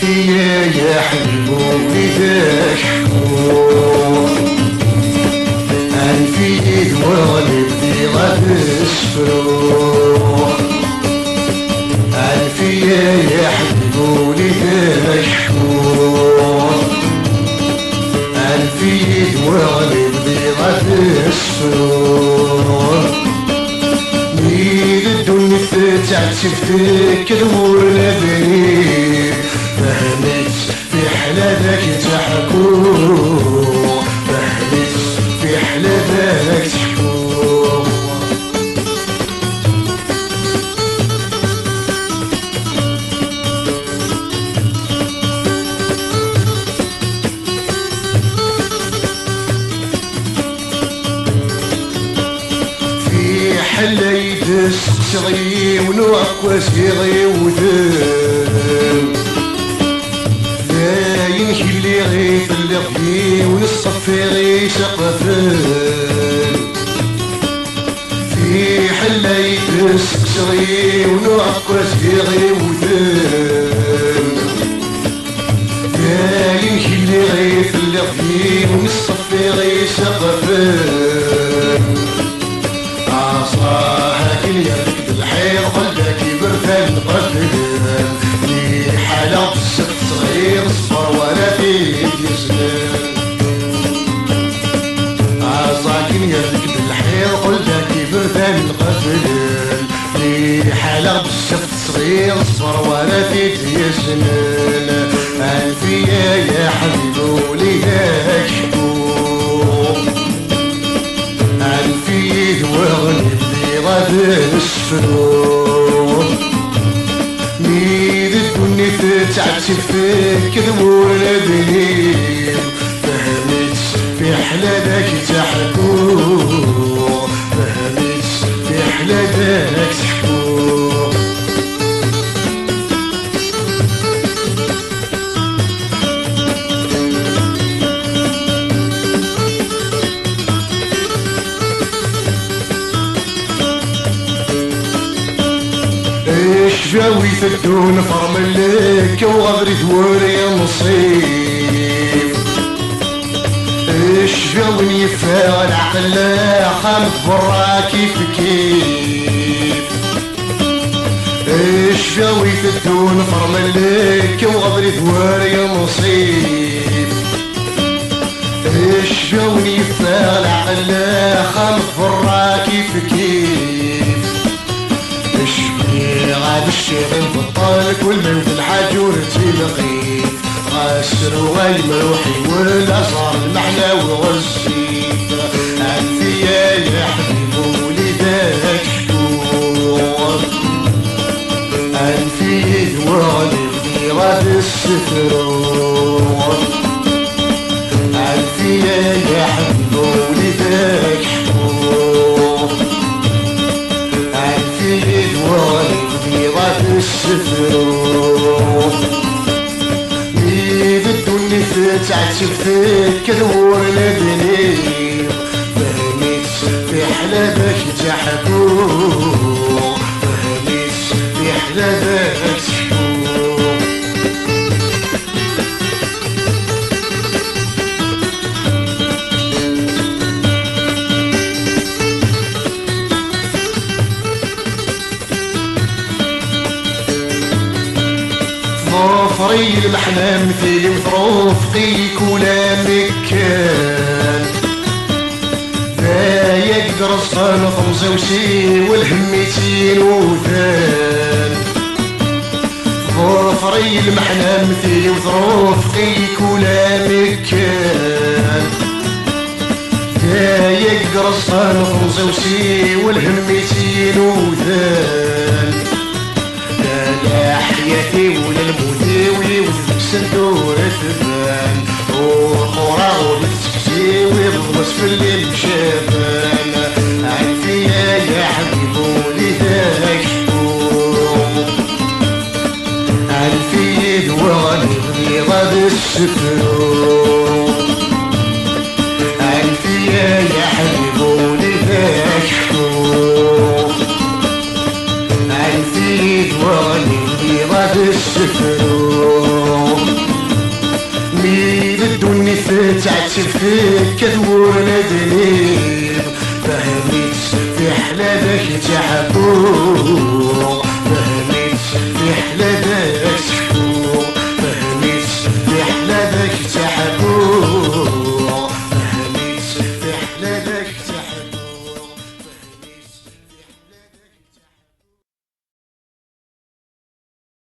ألفية يا حبيبي ذاك حكوم ألفية والدي غاد السفروح ألفية يا حبيبي ذاك حكوم ألفية والدي غاد السفروح ميد الدنيا فتحت شفتك دور لبني فهمت في حلالك تحكو فهمت في حلالك تحكو في حلا يدس صغي ونوعك وصغي وذن لا ينكي اللي غيث اللي غفي ونصفي غي سقفن في حلا يدس صغي ونوعك وصغي وذن لا ينكي اللي غيث اللي غفي ونصفي غي سقفن عصاها كل يدك بالحيط خلك يبرثن قتلن في حالة الست صغير صفر ولا فيه يسلم عصاها كل يدك بالحيط خلك يبرثن قتلن في حالة الست صغير صفر ولا فيه يسلم ألفية يا حبيبي وليدك حكوم ألفية وغني غاد السفروح ميد الدنيا فتحت شفتك دور لبنين فهمت في حلالك تحكو فهمت في حلالك تحكو جاوي ثدون فرملك وغبري ثوري نصيب ايش جاوني يفعل عقل خامد برا كيف كيف ايش جاوي ثدون فرملك وغبري ثوري نصيب ايش جاوني يفعل عقل خامد برا كيف كيف غاد الشيخ بطال كل ما في الحجور تلقيف غاسر وغيم روحي والازهر المحلى والغزيف ألفية يا حبيبي وليدك حكوم ألفية وغني غاد السفروح ألفية يا حبيبي وليدك حكوم ألفية وغني غاد السفروح ميد الدنيا فتحت شفتك دور لبني فهمت في حلالك تحكو فهمت في حلالك تحكو ظفري المحنى مثيلي وظروفقي كولا مكان لا يقدر الصان خمسة وسين والهمتين وثان ظفري المحنى مثيلي وظروفقي كولا مكان لا يقدر الصان خمسة وسين والهمتين وثان لا حياتي ولا الموتاوي والسندور تبان وخورا والتكسيوي بالغص في الليل شافان ألفية يا حبيبي وليدك حكوم ألفية وغني غاد السفروح ألفية يا حبيبي وليدك حكوم ألفية وغني غاد السفروح تعتب فيك كدور ندريب فهمني تسبح لذاك تحبو